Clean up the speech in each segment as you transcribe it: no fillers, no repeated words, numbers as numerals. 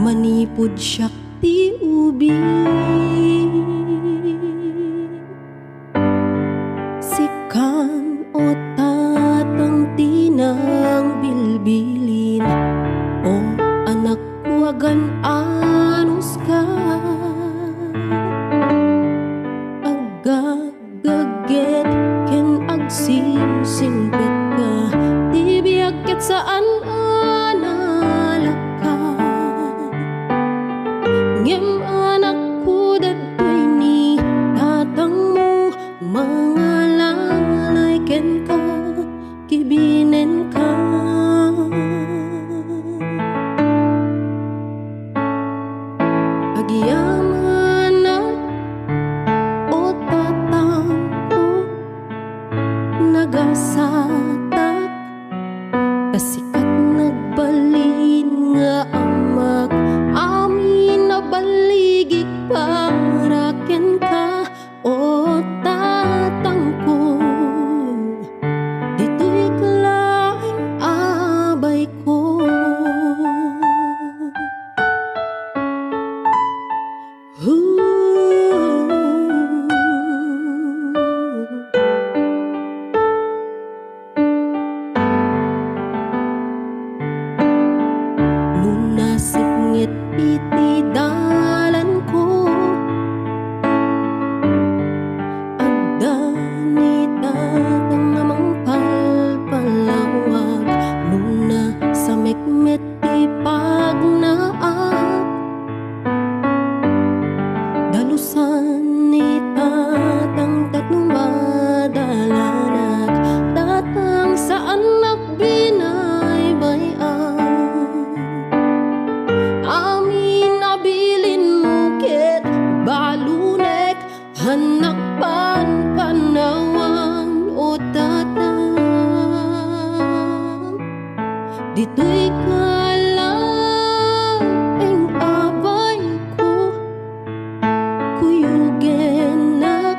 manipud siya ti ubi. Sikan o tatang tinang bilbilin, o anak wagan anus ka. Agagaget ken agsisimpet ka, di biyagket saan analaka. Ngem anak ko datoy ni tatang mo, mga lalay ken ka, kibinen ka. Agyaman at o tatang ko, nagasatak kasikat nagbalin nga amag amin na baligig para ken ka. O tatang ko, dito'y kalaing abay ko. Lunasip iti dalan ko, adda ni tatang namang palpalawag. Luna sa mekmet ti pagnaak, dalusan ni tatang tatno madalanak. Tatang saan nagbinaybayan, amin nabilin mo ket balunek, hanak pan panawan o tatang. Dito'y kalaing abay ko, kuyugenak,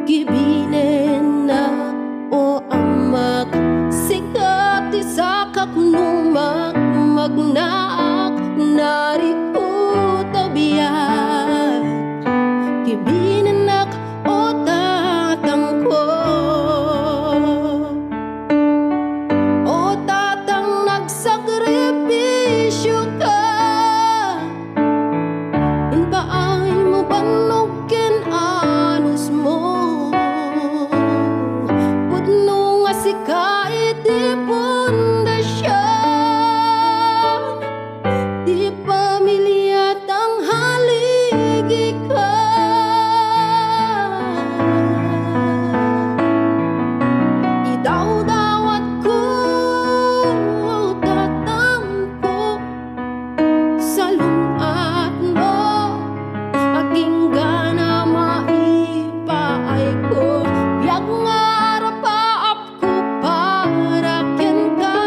gibinenak o amak. Sikat isakak numak magnaak, nariko tabiyak, kibinenak o tatang ko. O tatang nagsakripisyo ka, baay mo banog ken anus mo. Pudno nga sika iti pundasyon, di pamilya tanghaligi ka. Idawdawat ko o tatang ko, sa lunat mo aking gana maipaay ko. Biag nga rapaap ko para ken ka,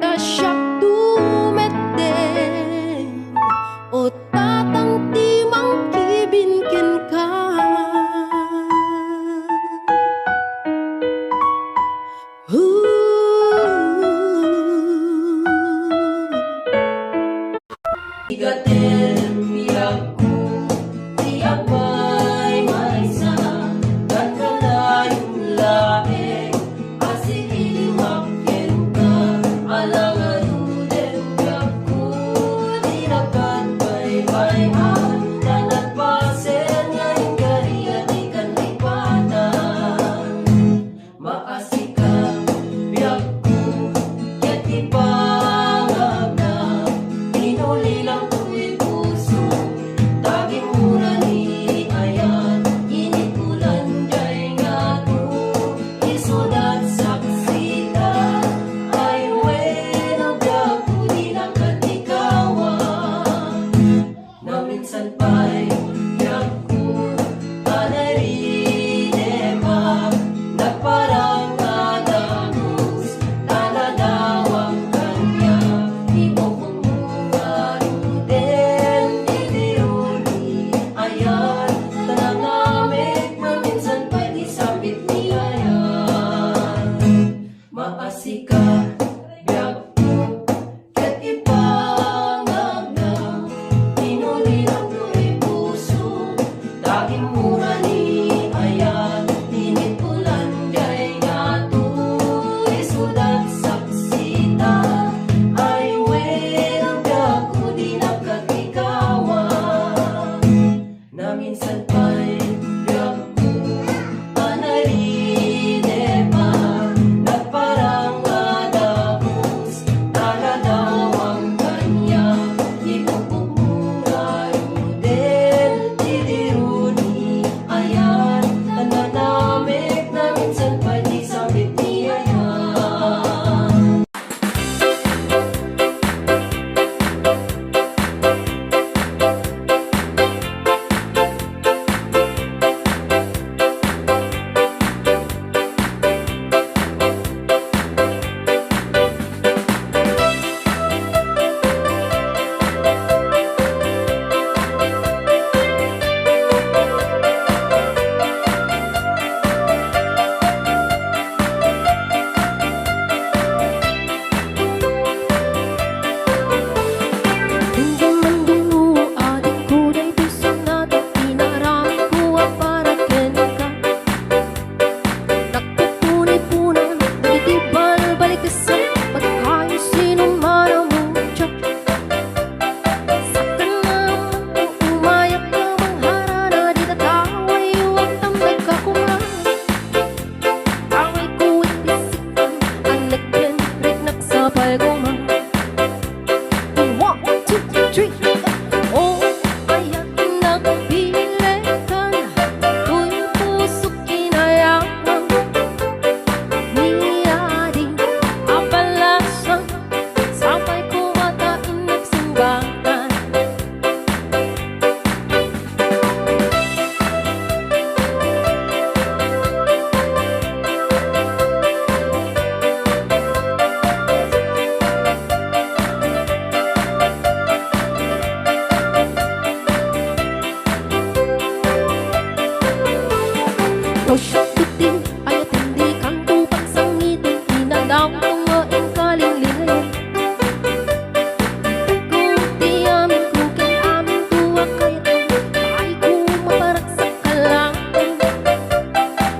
tasyak tumeten o tatang timang kibin ken ka. Igatel biag ko, tiyak may maisa, kat kalayong laeng, asiliwak ken ka. Alangan uden biag ko, di nagkatbay-bayan, nanagpasen nga ingariya di kan lipatan. Maasika biag ko, ket ipangagna, inuli lang ko'y puso, taging mura ni three. Oh, kaya't nagpili ka na, tuwing puso't kinayang niyaring abalasan, sabay kumatain nagsimbahan. Rosyong puting ay atindi kang tupang sangitin, inadaw mga ingkalinglingayon. Kung di amin kukin amin tuwa kaya't ay kumaparak sa kalangan.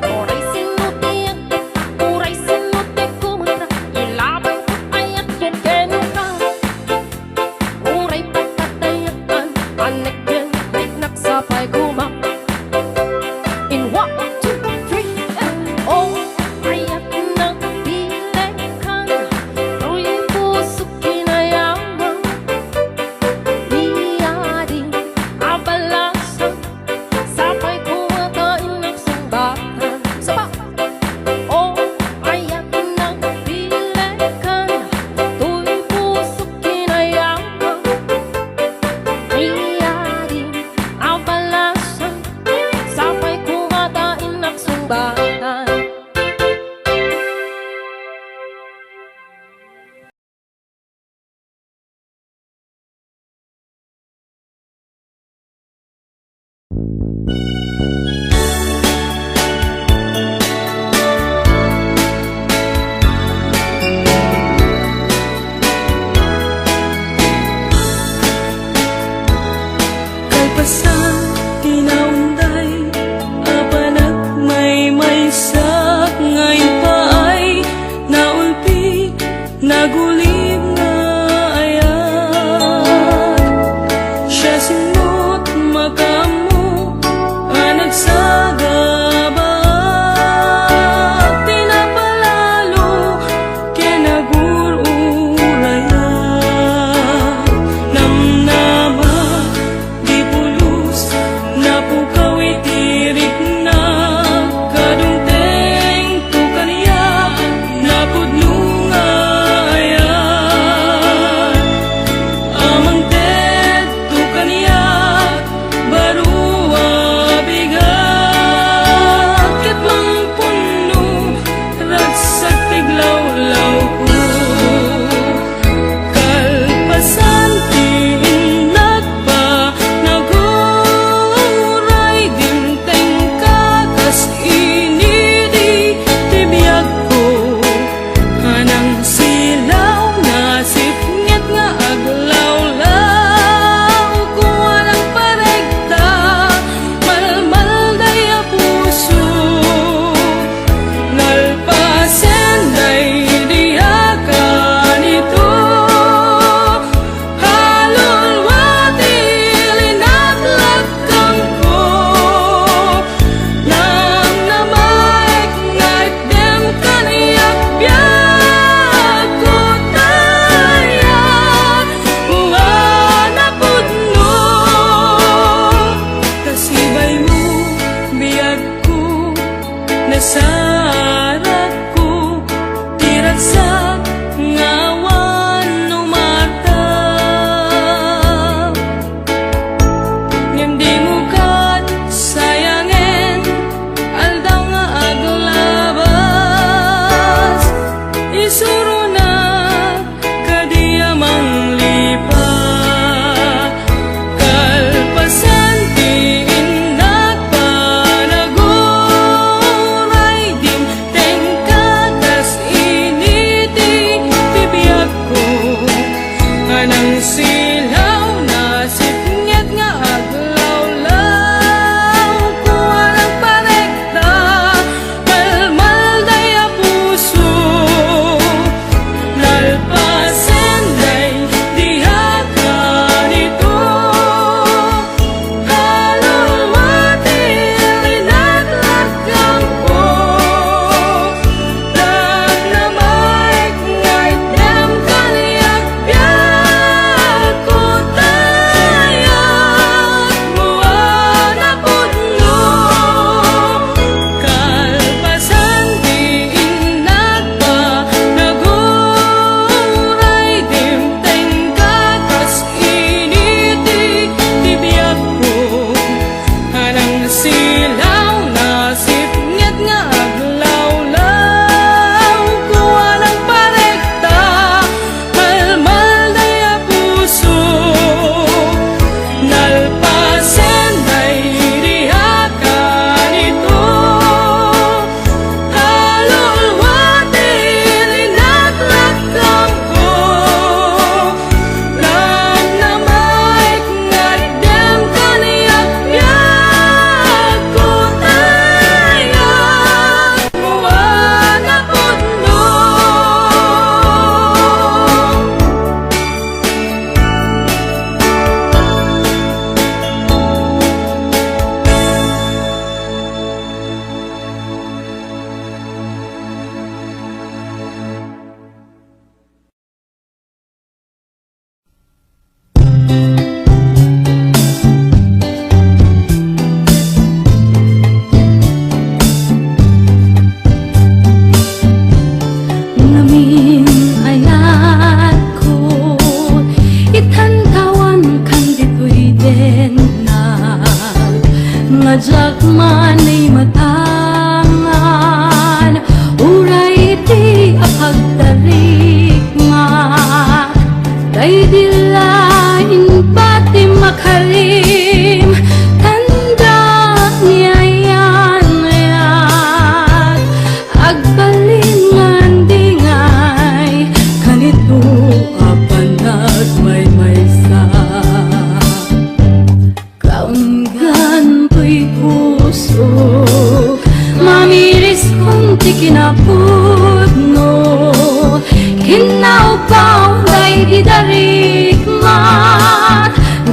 Oray sinuti ang kita, oray sinuti kumantra, ilaban ko ay at kukin ka. Oray pagkatayakan, anek yan, liknak sapay kumak. In 1, 2, 3, oh, kaya't nagpili ka na, tuwing puso't kinayang niyaring abalasan, sabay kumatain ng simbahan. Saba! Oh, kaya't nagpili ka na, tuwing puso't kinayang niyaring abalasan, sabay kumatain ng simbahan. Kalpasan, tinaunday, apanag may sak, ngayon pa ay naulpi, nagulib nga ayat. Siya simot, makamu,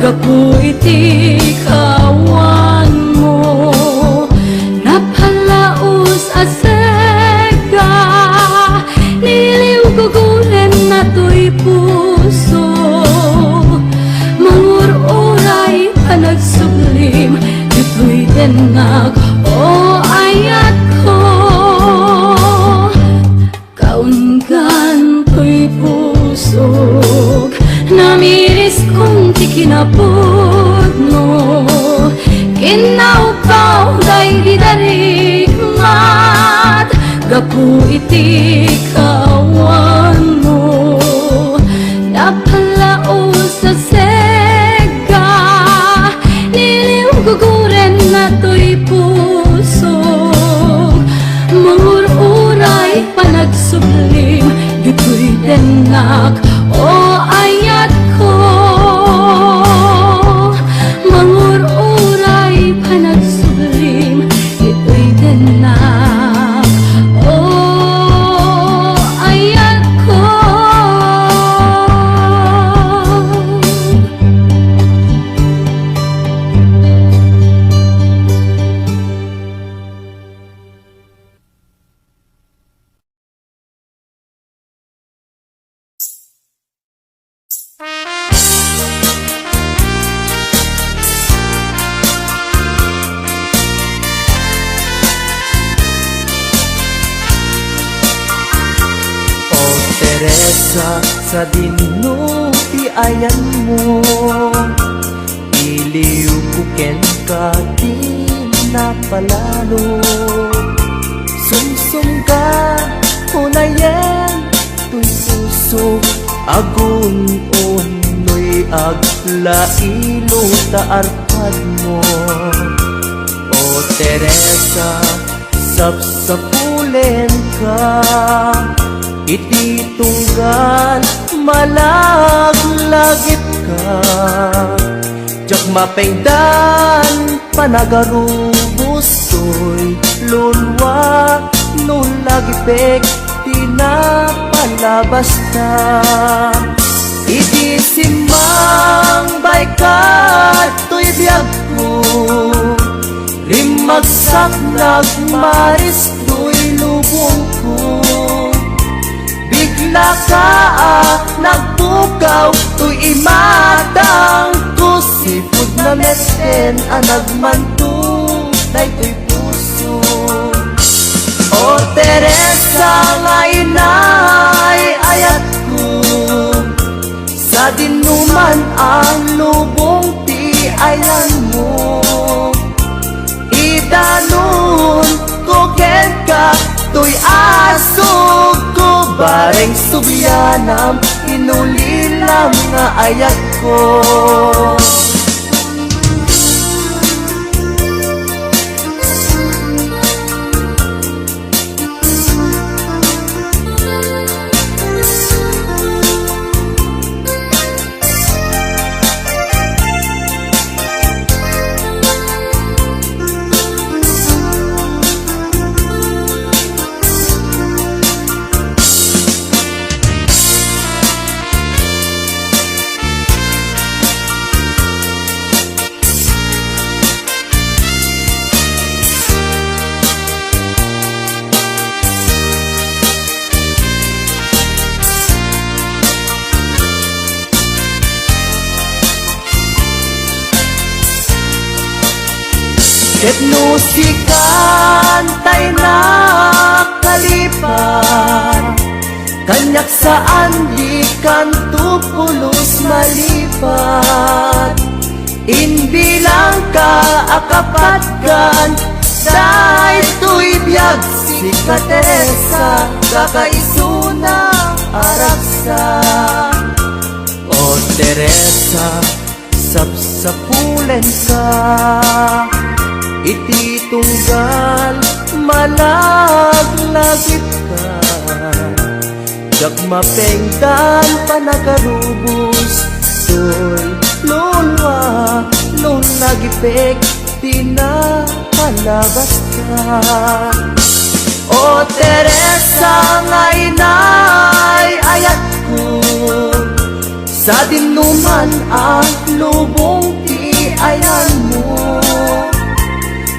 gapu iti kawan mo napalaos asega niliw gugulen na to'y puso mangururay panagsublim ito'y denag o ayat ko kaungan to'y pusog namiris kong ti kinapod mo kinaupaw day di darigmat gapu iti kawan mo napalaos sa sega niliw guguren na to'y puso mangururay panagsublim dito'y denak o ayat ko mangururay panagsublim dito'y denak o ayat ko. Teresa, sa dinuti ayan mo iliw kuken ka di napalalo sumsum ka unayen tuy puso agun unoy aglailo taarpad mo o Teresa sapsapulen ka iti tunggal malaglagit ka jak mapengdan panagarubos to'y lulwa no lagipek tinapalabas ta iti simang baykat to'y biyag ko rimagsak nagmaris to'y lubong ko bigla ka nagpukaw to'y imatang ko sipod na meten anagmanto daytoy puso o Teresa nga inay ayat ko sa dinuman ang lubong ti ayan mo idanon ko ken ka to'y asog ko bareng subyanam inulilam nga ayat ko ket no sikan tay na kalipan kanyak saan di kan tupulos malipat inbilang ka akapat kan daytoy biyag si ka Teresa kakaisuna araksa o Teresa sapsapulen ka iti tunggal malaglagit ka jak mapengdan panagarubos to'y lulwa nung nagipek tinapalabas ka o Teresa nga inay ayat ko Sa dinuman ang lubong ti ayan mo.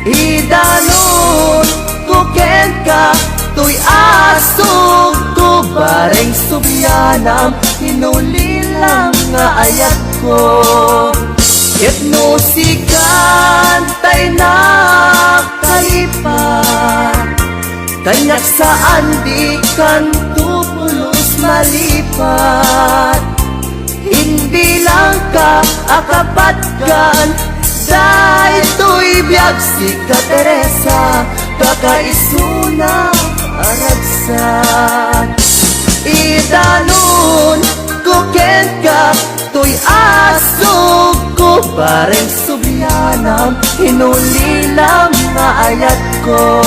Idanon kuken ka tuy asog ko bareng subyanam hinulilang nga ayat ko. Etno sikan tay nakalipat kanyak saan di kan tupulos malipat. Hindi lang ka akapatgan dahil to'y biyag si ka Teresa kakaisuna aragsan. Idanon kuken ka to'y asog ko bareng subyanam hinulilang nga ayat ko.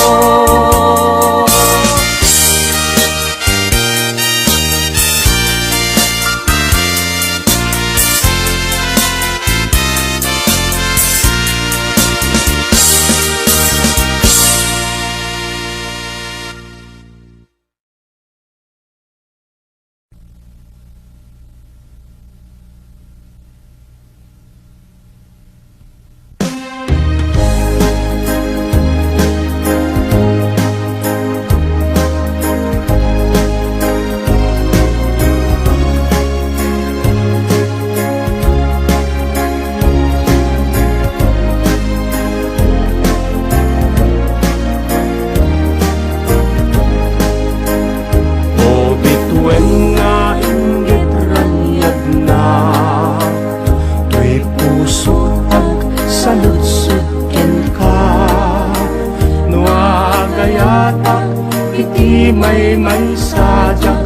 May sadyak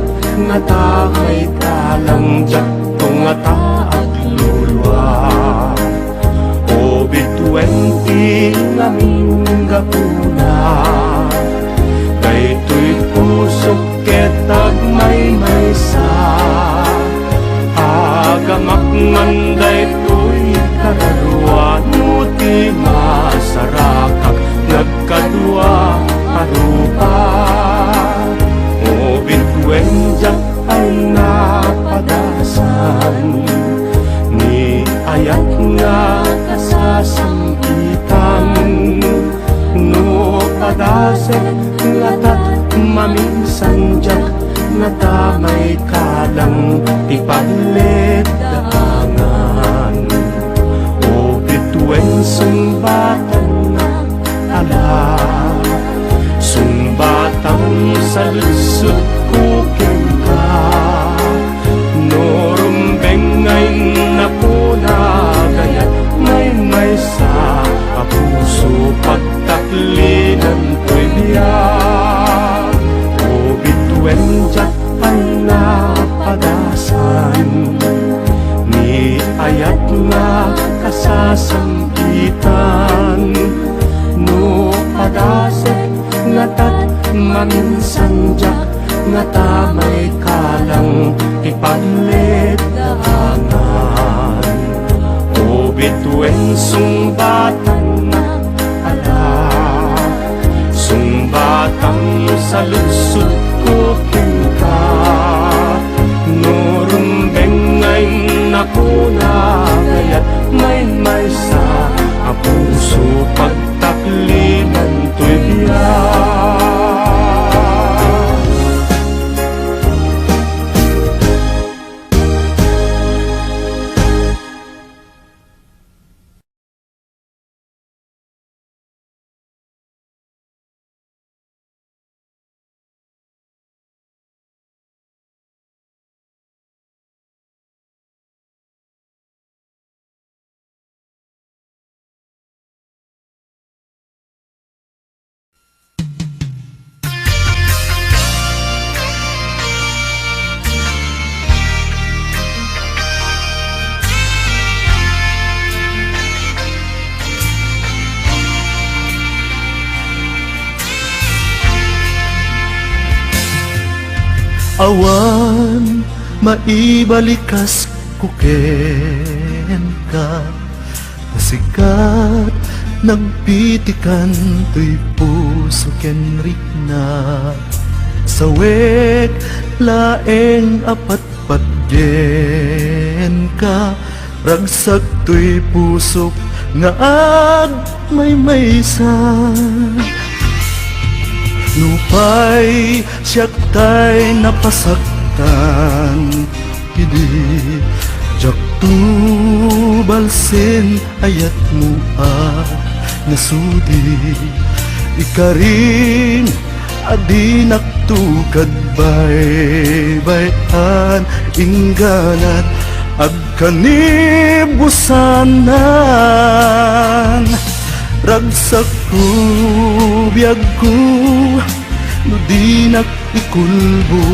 nga ta kay talangjak kung nga ta at lulwa. O bitwenti nga minggapuna kay tuy pusok ketag may sa agamak manday tuy kararwa nuti masarakak nagkadwa arupa. O bitwenjak ay napadasan ni ayat nga kasasampitan. No padasek nga tat maminsanjak nga tamay kalang tipalit daangan. O bitwen sumbatan na ala sumbatang sa lusot kukin ka. Norumbeng ngay napuna gayat may sa apuso pagtaklinan to'y biyak. O bitwen jak ay napadasan ni ayat na kasasampitan. No padasek nga tat maminsanjak nga tamay kalang ipalit daangan. O bitwen sumbatan na ala sumbatang sa lusot kukin ka. Norumbeng ngay napuna gayat may sa apuso pagtaklinan to'y biyak. Awan maibalikas kuken ka nasikat nagpitikan to'y puso ken rikna sawek laeng apat patgen bayan ka, ragsak to'y pusok nga may maysa. Nupay siyak tay napasaktan, hindi jak tubalsin ayat mo nasudi. Ikarin adi naktukad bayan ingganat agkanibusanan. Ragsak ko biyag ko no di nakikulbo,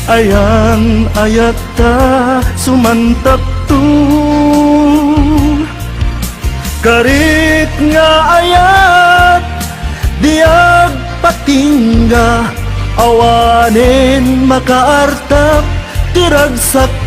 ayan ayata sumantak to. Karit nga ayat diag patingga, awanin makaartap tirag saktan.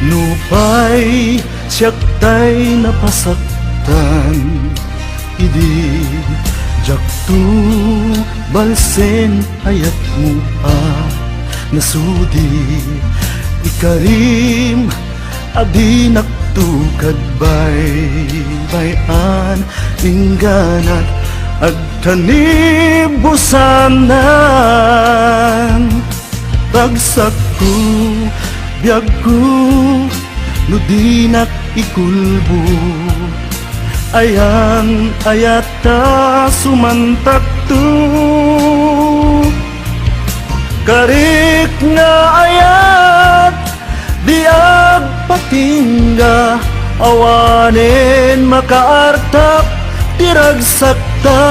Nupay siyak tay napasaktan, idi jak tu balsen ayat mo nasudi. Ikarim adi naktukad bayan ingganat agkanibusanan. Bagsak ko biyag ko no di nakikulbo, ayan ayata sumantak to. Karik nga ayat diag patingga, awanin makaartap tirag sakta.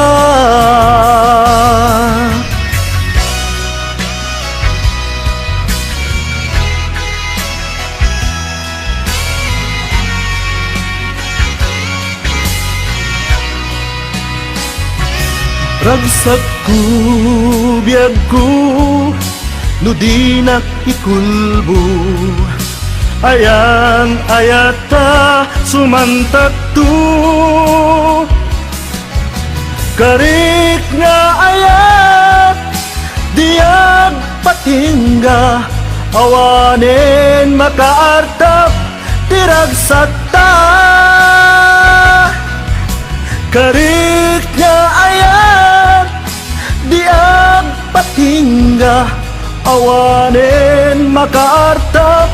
Ragsak ko biyag ko no di nakikulbo, ayan ayata sumantak to. Karik nga ayat diag patingga, awanin makaartap tirag sakta. Karik nga ayat diag patingga, awanin makaartap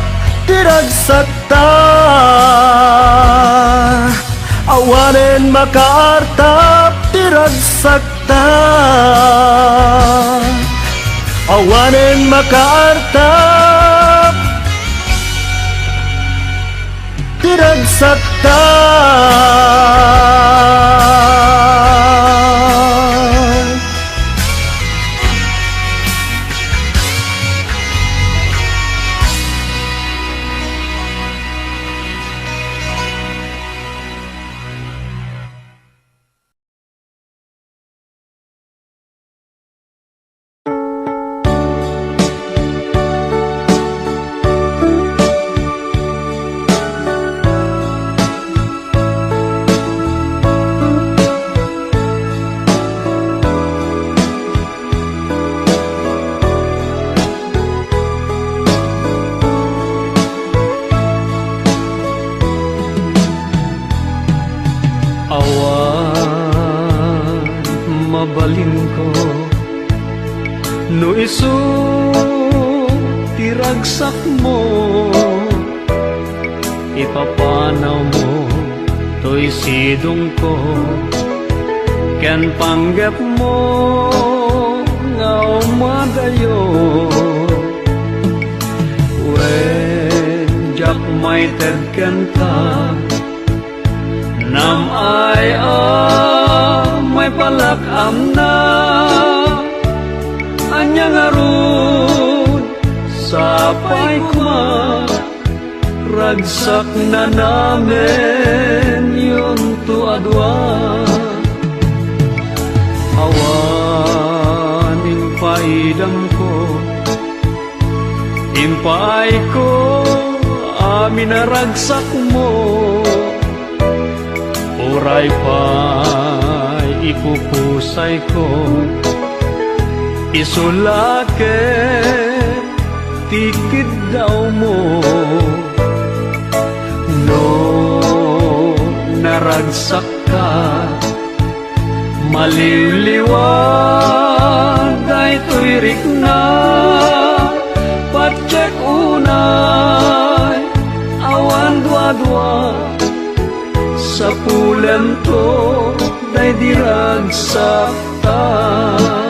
tirag sakta. Awanin makaartap tirag sakta. Awanin makaartap tirag sakta. mabalin ko no isu tiragsak mo ipapanaw mo to'y sidong ko ken panggap mo nga umadayo when jak may tedken ka nam ay may palakam na anyang arud sapay kuma ragsak na namin yun tuadwa awaning paidam ko Impay ko amin naragsak mo, oray pa'y ipupusay ko, isulake tikid daw mo. No naragsak ka, maliliwag ay tuirik na, patsek unay awan dua-dua, sa pulan to day diragsak ta.